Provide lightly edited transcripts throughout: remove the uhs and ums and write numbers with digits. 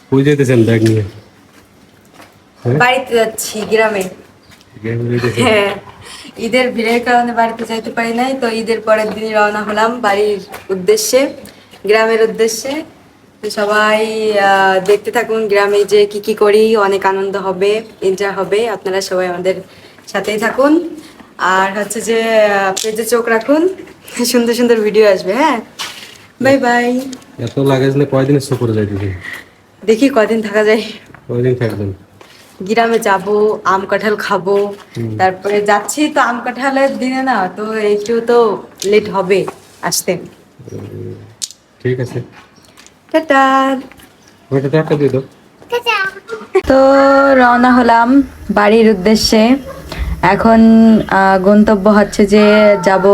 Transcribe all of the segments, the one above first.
কই যেতেছেন ব্যাগ নিয়ে? বাড়িতে যাচ্ছি গ্রামে। হ্যাঁ, ঈদের ভিড়ের কারণে বাড়িতে যাইতে পারি নাই, তো ঈদের পরের দিনই রওনা হলাম বাড়ির উদ্দেশ্যে, গ্রামের উদ্দেশ্যে। তো সবাই দেখতে থাকুন গ্রামে যে কি কি করি, অনেক আনন্দ হবে, এনজয় হবে। আপনারা সবাই আমাদের সাথেই থাকুন, আর হচ্ছে যে পেজে চোখ রাখুন, সুন্দর সুন্দর ভিডিও আসবে। হ্যাঁ, বাই বাই। এত লাগেজ নিয়ে কয়দিনের সফরে যাইতেছেন? দেখি কদিন থাকা যায়। কয়দিন থাকবেন? গ্রামে যাব, আম কাঁঠাল খাবো, তারপরে যাচ্ছি তো আম কাঁঠালের দিনে না, তো একটু তো লেট হবে আসতে। ঠিক আছে, টাটা। ওইটা টাকা দিয়ে দাও। তো রওনা হলাম বাড়ির উদ্দেশ্যে। এখন গন্তব্য হচ্ছে যে যাব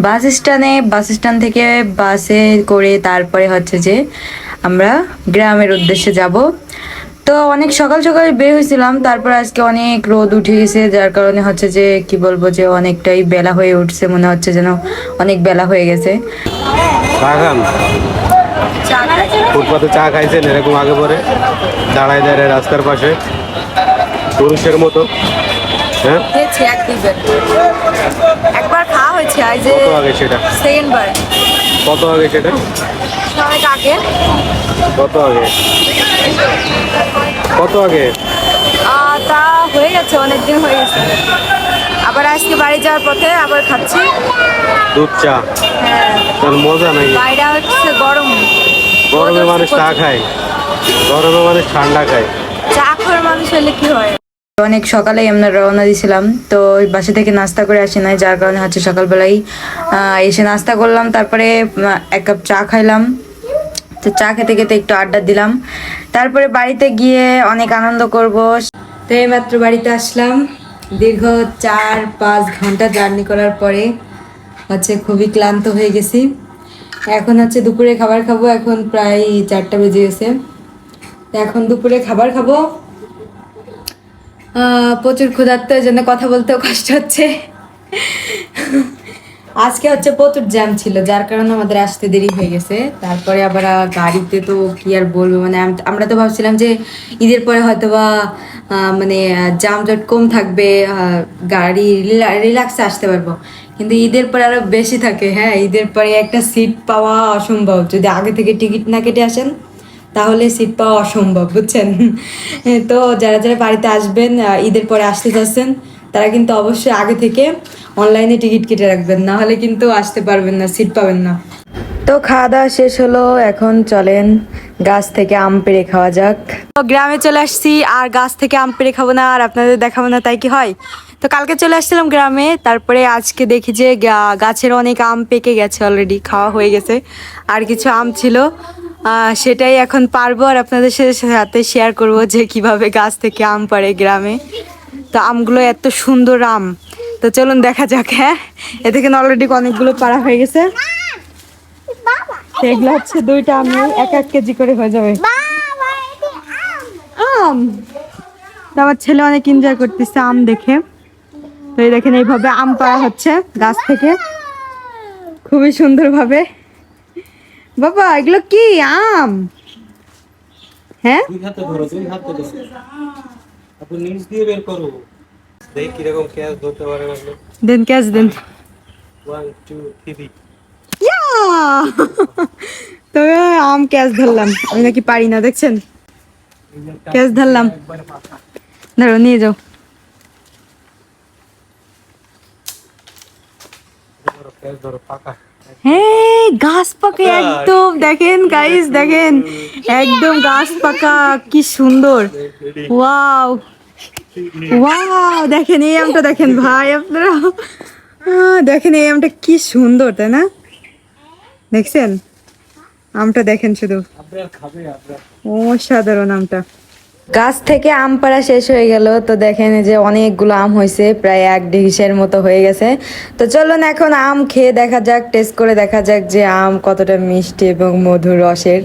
বাস স্ট্যান্ডে, বাস স্ট্যান্ড থেকে বাসে করে তারপরে হচ্ছে যে আমরা গ্রামের উদ্দেশ্যে যাব। তো অনেক সকাল সকাল বের হয়েছিলাম, তারপর আজকে অনেক রোদ উঠে গেছে, যার কারণে হচ্ছে যে কি বলবো যে অনেকটাই বেলা হয়ে উঠছে, মনে হচ্ছে যেন অনেক বেলা হয়ে গেছে। চা খান? ফুটপাতে চা খাইছেন এরকম আগে পরে দাঁড়ায় দাঁড়ায় রাস্তার পাশে পুরুষের মতো? হ্যাঁ, একবার খাওয়া হয়েছে, কত আগে সেটা? সেকেন্ড বার। কত আগে সেটা? অনেক আগে। কত আগে? কত আগে? তা হয়ে গেছে, অনেকদিন হয়ে গেছে। আবার আজকে বাড়ি যাওয়ার পথে আবার খাচ্ছি দুধ চা। হ্যাঁ, তার মজা নাকি? বাইরে হচ্ছে গরম, গরমে মানুষ চা খায়, গরমে মানুষ ঠান্ডা খায়। চা খাওয়ার মানুষ হলে কি হয়। অনেক সকালেই আমরা রওনা দিয়েছিলাম, তো বাসা থেকে নাস্তা করে আসি নাই, যার কারণে হচ্ছে সকালবেলাই এসে নাস্তা করলাম, তারপরে এক কাপ চা খাইলাম। তো চা খেতে খেতে একটু আড্ডা দিলাম, তারপরে বাড়িতে গিয়ে অনেক আনন্দ করব। তো এইমাত্র বাড়িতে আসলাম, দীর্ঘ 4-5 ঘন্টা জার্নি করার পরে হচ্ছে খুবই ক্লান্ত হয়ে গেছি। এখন হচ্ছে দুপুরে খাবার খাবো, এখন প্রায় 4টা বেজে গেছে। তো এখন দুপুরে খাবার খাবো। প্রচুর ক্ষুধার্ত, এই জন্য কথা বলতেও কষ্ট হচ্ছে। আজকে হচ্ছে প্রচুর জ্যাম ছিল, যার কারণে আমাদের আসতে দেরি হয়ে গেছে। তারপরে আবার গাড়িতে তো কি আর বলবো, মানে আমরা তো ভাবছিলাম যে ঈদের পরে হয়তো বা মানে জামজট কম থাকবে, গাড়ি রিল্যাক্সে আসতে পারবো, কিন্তু ঈদের পরে আরো বেশি থাকে। হ্যাঁ, ঈদের পরে একটা সিট পাওয়া অসম্ভব, যদি আগে থেকে টিকিট না কেটে আসেন তাহলে সিট পাওয়া অসম্ভব, বুঝছেন। তো যারা যারা বাড়িতে আসবেন, ঈদের পরে আসতে চাচ্ছেন, তারা কিন্তু অবশ্যই আগে থেকে অনলাইনে টিকিট কেটে রাখবেন, না হলে কিন্তু আসতে পারবেন না, সিট পাবেন না। তো খাওয়া দাওয়া শেষ হলো, এখন চলেন গাছ থেকে আম পেড়ে খাওয়া যাক। তো গ্রামে চলে আসছি, আর গাছ থেকে আম পেড়ে খাবো না আর আপনাদের দেখাবো না, তাই কি হয়? তো কালকে চলে আসছিলাম গ্রামে, তারপরে আজকে দেখি যে গাছের অনেক আম পেকে গেছে, অলরেডি খাওয়া হয়ে গেছে, আর কিছু আম ছিল, সেটাই এখন পারবো আর আপনাদের সাথে শেয়ার করব যে কিভাবে গাছ থেকে আম পাড়ে গ্রামে। তো আমগুলো এত সুন্দর আম, তো চলুন দেখা যাক। হ্যাঁ, এ থেকে অলরেডি অনেকগুলো পাড়া হয়ে গেছে, সেগুলো হচ্ছে 2টা আম 1-1 কেজি করে হয়ে যাবে আম। তো আমার ছেলে অনেক এনজয় করতেছে আম দেখে। তো এই দেখেন, এইভাবে আম পাড়া হচ্ছে গাছ থেকে খুবই সুন্দর ভাবে। বাবা, এগুলো কি আম? হ্যাঁ, দুই হাতে ধরো, দুই হাতে ধরো, আপনি নিচ দিয়ে বের করো, দেখি কিরকম ক্যাচ ধরতে পারে। দেন ক্যাচ দেন। 1 2 3। ইয়া! তো আম ক্যাচ ধরলাম, আমি নাকি পারি না, দেখছেন, ক্যাচ ধরলাম। ধরো, নিয়ে যাও। ক্যাচ ধরো, পাকা। হ্যাঁ, গাছ পাকা একদম, দেখেন গাইস, দেখেন একদম গাছ পাকা, কি সুন্দর। ওয়াও ওয়াও, দেখেন এই আমটা, দেখেন ভাই আপনারা, দেখেন এই আমটা কি সুন্দর, তাই না? দেখছেন আমটা, দেখেন শুধু, অসাধারণ আমটা। গাছ থেকে আম পাড়া শেষ হয়ে গেল, তো দেখেন যে অনেকগুলো আম হয়েছে, প্রায় 1 ডিশের মতো হয়ে গেছে। তো চলুন এখন আম খেয়ে দেখা যাক, টেস্ট করে দেখা যাক যে আম কতটা মিষ্টি এবং মধুর রসের।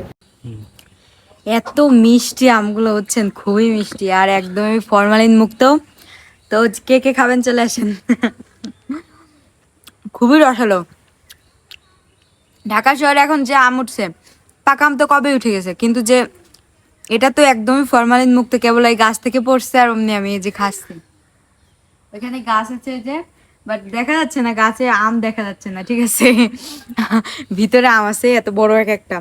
এত মিষ্টি আমগুলো হচ্ছেন, খুবই মিষ্টি আর একদমই ফরমালিন মুক্ত। তো কে কে খাবেন চলে আসেন। খুবই রসালো। ঢাকা শহরে এখন যে আম উঠছে, পাকা আম তো কবে উঠে গেছে, কিন্তু যে এটা তো একদমই ফরমালিন মুক্ত, কেবল এই গাছ থেকে পড়ছে আর অমনি আমি এই যে খাচ্ছি। ওইখানে গাছ আছে এই যে, বাট দেখা যাচ্ছে না, গাছে আম দেখা যাচ্ছে না, ঠিক আছে। ভিতরে আম আছে এত বড় একটা,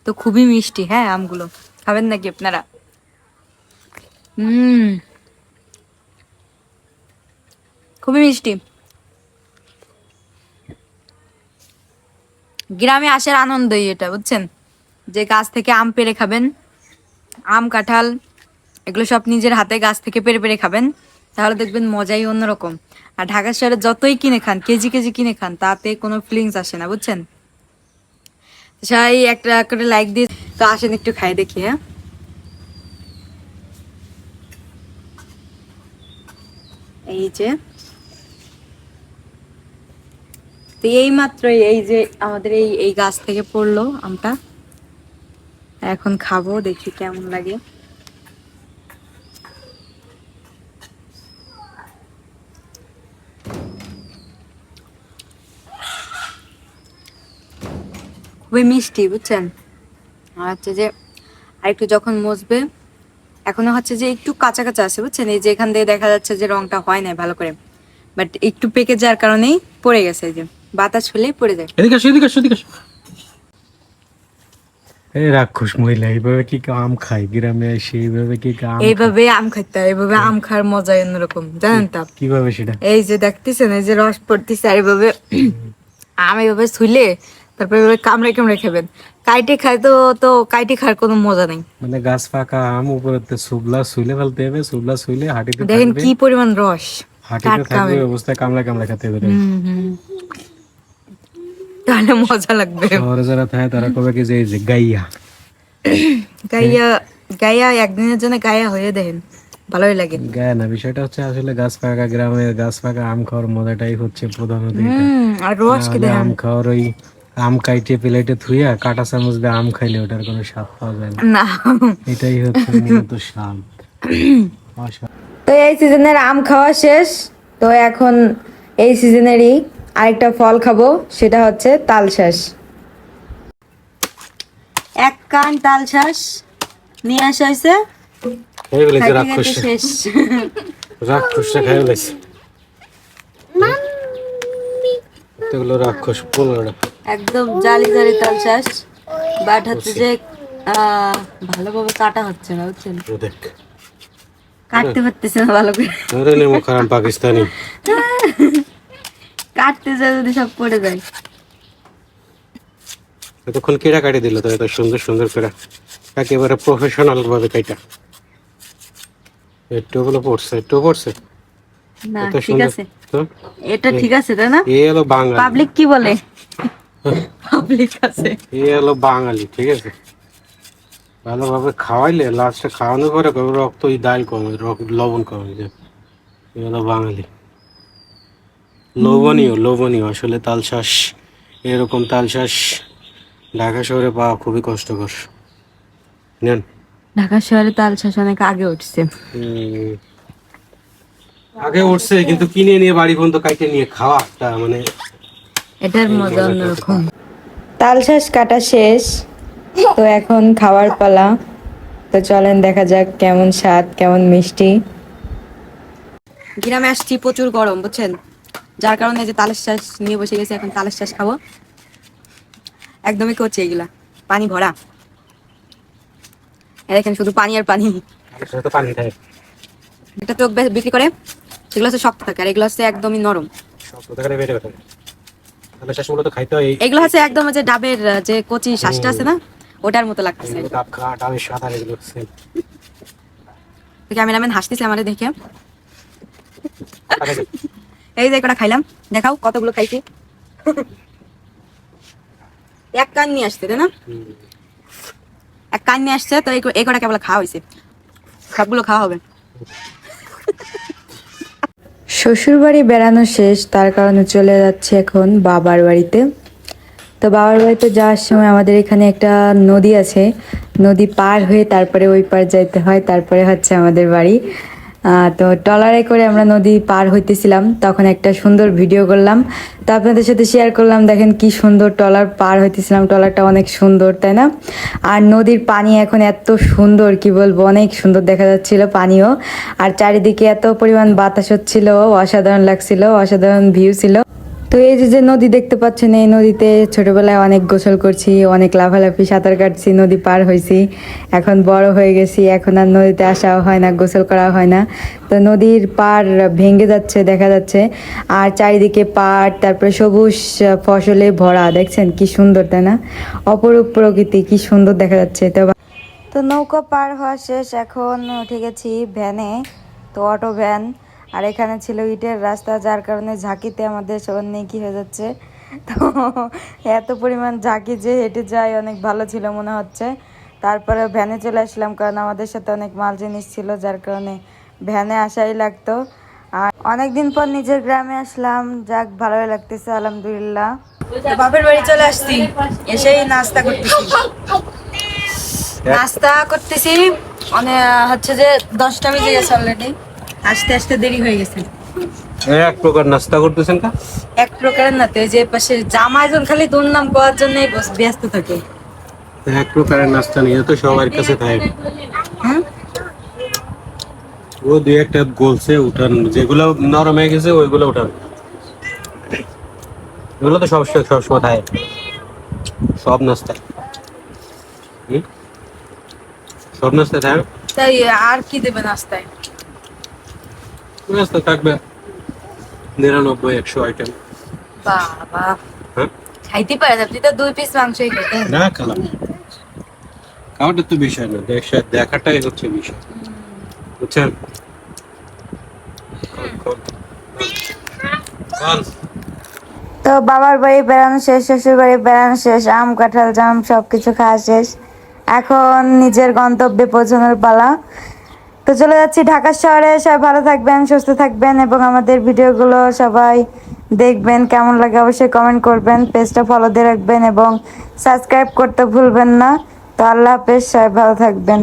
তো খুবই মিষ্টি। হ্যাঁ, আমগুলো খাবেন নাকি আপনারা? খুবই মিষ্টি। গ্রামে আসার আনন্দই এটা, বুঝছেন, যে গাছ থেকে আম পেড়ে খাবেন, আম কাঁঠাল এগুলো সব নিজের হাতে গাছ থেকে পেড়ে পেড়ে খাবেন, তাহলে দেখবেন মজাই অন্যরকম। আর ঢাকা শহরে যতই কিনে খান, কেজি কেজি কিনে খান, তাতে কোনো ফিলিংস আসে না, বুঝছেন। সবাই একটা করে লাইক দিয়ে তো আসেন একটু খাই দেখি। হ্যাঁ, এই যে, তো এই মাত্রই এই যে আমাদের এই এই গাছ থেকে পড়লো আমটা, এখন খাবো, দেখি কেমন লাগে। খুবই মিষ্টি, বুঝছেন। আর হচ্ছে যে আরেকটু যখন মজবে, এখনো হচ্ছে যে একটু কাঁচা কাঁচা আছে, বুঝছেন, এই যে এখান থেকে দেখা যাচ্ছে যে রংটা হয় না ভালো করে, বাট একটু পেকে যাওয়ার কারণেই পড়ে গেছে, এই যে বাতাস হলেই পড়ে যায়। এদিকে আসো, এদিকে আসো, এদিকে আসো। এই রাক্ষস মহিলা এইভাবে কি আম খায় গ্রামে এসে? এইভাবে কি আম এইভাবে আম খাইতে হয়, এইভাবে আম খাওয়ার মজাই অন্যরকম, জানেন তো। কিভাবে সেটা? এই যে দেখতেছেন, এই যে রস পড়তেছে, আর এইভাবে আম এইভাবে ছুইলে তারপরে এভাবে কামড়ে কামড়ে খাবেন। কাইটে খায় তো, তো কাইটে খাওয়ার কোনো মজা নেই। মানে গাছ পাকা আম উপরে সুবলা শুইলে ফেলতে হবে, সুবলা শুইলে হাঁটিতে দেখেন থাকবে, কি পরিমাণ রস, হাঁটিতে টাটকা থাকবে আমের। অবস্থায় কামড়া কামড়া খেতে হবে। তাহলে মজা লাগবে। শহরে যারা থাকে তারা কবে কি যে এই যে গাইয়া গাইয়া, গাইয়া একদিনের জন্য গাইয়া হয়ে দেখেন, ভালোই লাগে। গায়ে না, বিষয়টা হচ্ছে আসলে গাছ পাকা গ্রামের গাছ পাকা আম খাওয়ার মজাটাই হচ্ছে প্রধানত এটা। আর রস কি নাহলে দেখেন। আম খাওয়ার ওই আম কাইটে প্লেটে থুইয়া কাঁটা চামচ দিয়ে আম খাইলে ওটার কোনো স্বাদ পাওয়া যায় না। না, এটাই হচ্ছে মূলত স্বাদ। তো এই সিজনের আম খাওয়া শেষ, তো এখন এই সিজনেরই আরেকটা ফল খাবো, সেটা হচ্ছে তালশাঁস। এক কান তালশাঁস নিয়ে আসা হয়েছে, খাই বলেছে খাইতে রাক্ষস, খাইতে শেষ। রাক্ষসটা খাই বলেছে, এগুলো রাক্ষস পোলাটা। একদম জালি জালি তালশাঁস, বাট হচ্ছে যে ভালোভাবে কাটা হচ্ছে না, বুঝছেন, দেখ কাটতে পারতেছে না ভালো করে। আরে নেমো খারাপ পাকিস্তানি, কাটতে যায় যদি সব পড়ে যায়। এতক্ষণ কেটা কাটি দিল তো, এত সুন্দর সুন্দর করে একেবারে প্রফেশনাল ভাবে কাটা। একটু গুলো পড়ছে, একটু পড়ছে না, এত ঠিক সুন্দর আছে, তো। এটা ঠিক আছে, তাই না? এ হলো বাঙালি, পাবলিক কি বলে? পাবলিক আছে। এ হলো বাঙালি, ঠিক আছে। ভালোভাবে খাওয়াইলে লাস্টে খাওয়ানোর পরে কবে রক্ত ওই ডাল কমে, লবণ কমে যায়। এ হলো বাঙালি, লোভনীয় লোভনীয়। আসলে তালশাঁস, এরকম তালশাঁস ঢাকা শহরে পাওয়া খুবই কষ্টকর। নেন, ঢাকা শহরে তালশাঁস অনেক আগে উঠছে। আগে উঠছে কিন্তু কিনে নিয়ে বাড়ি পর্যন্ত কাইটে নিয়ে খাওয়া একটা মানে এটার মজা অন্যরকম। তালশাঁস কাটা শেষ, তো এখন খাওয়ার পালা। তো চলেন দেখা যাক কেমন স্বাদ, কেমন মিষ্টি। গ্রামে আসছি, প্রচুর গরম, বুঝছেন, যার কারণে যে তালের শ্বাস নিয়ে বসে গেছে, এখন তালের শ্বাস খাবো। একদমই করছে এগুলা, পানি ভরা, দেখেন শুধু পানি আর পানি। পানি খায়, এটা তো বিক্রি করে, সেগুলো হচ্ছে শক্ত থাকে, আর এগুলো হচ্ছে একদমই নরম। এগুলো হচ্ছে একদম যে ডাবের যে কচি শ্বাসটা আছে না, ওটার মতো লাগতেছে। ক্যামেরাম্যান হাসতেছে আমাদের দেখে। এই যে কটা খাইলাম, দেখাও কতগুলো খাইছি। এক কান নিয়ে আসছে, তাই না? এক কান নিয়ে আসছে, তো এই কটা কেবল খাওয়া হয়েছে, সবগুলো খাওয়া হবে। শ্বশুর বাড়ি বেড়ানো শেষ, তার কারণে চলে যাচ্ছে এখন বাবার বাড়িতে। তো বাবার বাড়িতে যাওয়ার সময় আমাদের এখানে একটা নদী আছে, নদী পার হয়ে তারপরে ওই পার যাইতে হয়, তারপরে হচ্ছে আমাদের বাড়ি। তো ট্রলারে করে আমরা নদী পার হইতেছিলাম, তখন একটা সুন্দর ভিডিও করলাম, তো আপনাদের সাথে শেয়ার করলাম। দেখেন কি সুন্দর ট্রলার পার হইতেছিলাম, ট্রলারটা অনেক সুন্দর, তাই না? আর নদীর পানি এখন এত সুন্দর, কি বলবো, অনেক সুন্দর দেখা যাচ্ছিল পানিও। আর চারিদিকে এত পরিমাণ বাতাস হচ্ছিল, অসাধারণ লাগছিল, অসাধারণ ভিউ ছিল। তো এই যে যে নদী দেখতে পাচ্ছেন, এই নদীতে ছোটবেলায় অনেক গোসল করছি, অনেক লাফালাফি, সাঁতার কাটছি, নদী পার হয়েছি। এখন বড় হয়ে গেছি, এখন আর নদীতে আসাও হয় না, গোসল করা হয় না। তো নদীর পার ভেঙে যাচ্ছে, দেখা যাচ্ছে। আর চারিদিকে পাট, তারপরে সবুজ ফসলে ভরা, দেখছেন কি সুন্দর, তাই না? অপরূপ প্রকৃতি, কি সুন্দর দেখা যাচ্ছে। তো নৌকা পার হওয়া শেষ, এখন উঠে গেছি ভ্যানে, তো অটো ভ্যান। আর এখানে ছিল ইটের রাস্তা, যার কারণে ঝাঁকিতে আমাদের সবার নেই কি হয়ে যাচ্ছে। তো এত পরিমাণ ঝাঁকি যে হেঁটে যায়, অনেক ভালো ছিল মনে হচ্ছে। তারপরে ভ্যানে চলে আসলাম, কারণ আমাদের সাথে অনেক মাল জিনিস ছিল, যার কারণে ভ্যানে আসাই লাগতো। আর অনেকদিন পর নিজের গ্রামে আসলাম, যাক ভালোই লাগতেছে, আলহামদুলিল্লাহ। বাপের বাড়ি চলে আসছি, এসেই নাস্তা করতেছি। নাস্তা করতেছি, মানে হচ্ছে যে 10টা বেজে গেছে অলরেডি, আসতে আসতে দেরি হয়ে গেছে। এক প্রকার নাস্তা করতেছেন কা? এক প্রকারের না, তো এই যে পাশে জামাইজন খালি দুর্নাম করার জন্যই ব্যস্ত থাকে। এক প্রকারের নাস্তা নিয়ে তো সবার কাছে থাকে। হ্যাঁ, ও দুই একটা গলছে উঠান, যেগুলো নরম হয়ে গেছে ওইগুলো উঠান। এগুলো তো সবসময় থাকে, সব নাস্তায়। হুম? সব নাস্তায় থাকে। তাই আর কি দেবে নাস্তায়? নাস্তা থাকবে 99-100 আইটেম। বাবা, হ্যাঁ, খাইতে পারে, আপনি তো 2 পিস মাংসই খেতেন। না খেলাম, খাওয়াটা তো বিষয় না, দেখাটাই হচ্ছে বিষয়, বুঝছেন? তো বাবার বাড়ি বেড়ানো শেষ, শ্বশুর বাড়ি বেড়ানো শেষ, আম কাঁঠাল জাম সবকিছু খাওয়া শেষ, এখন নিজের গন্তব্যে পৌঁছানোর পালা। তো চলে যাচ্ছি ঢাকা শহরে। সবাই ভালো থাকবেন, সুস্থ থাকবেন, এবং আমাদের ভিডিওগুলো সবাই দেখবেন। কেমন লাগে অবশ্যই কমেন্ট করবেন, পেজটা ফলো দিয়ে রাখবেন এবং সাবস্ক্রাইব করতে ভুলবেন না। তো আল্লাহ হাফেজ, সবাই ভালো থাকবেন।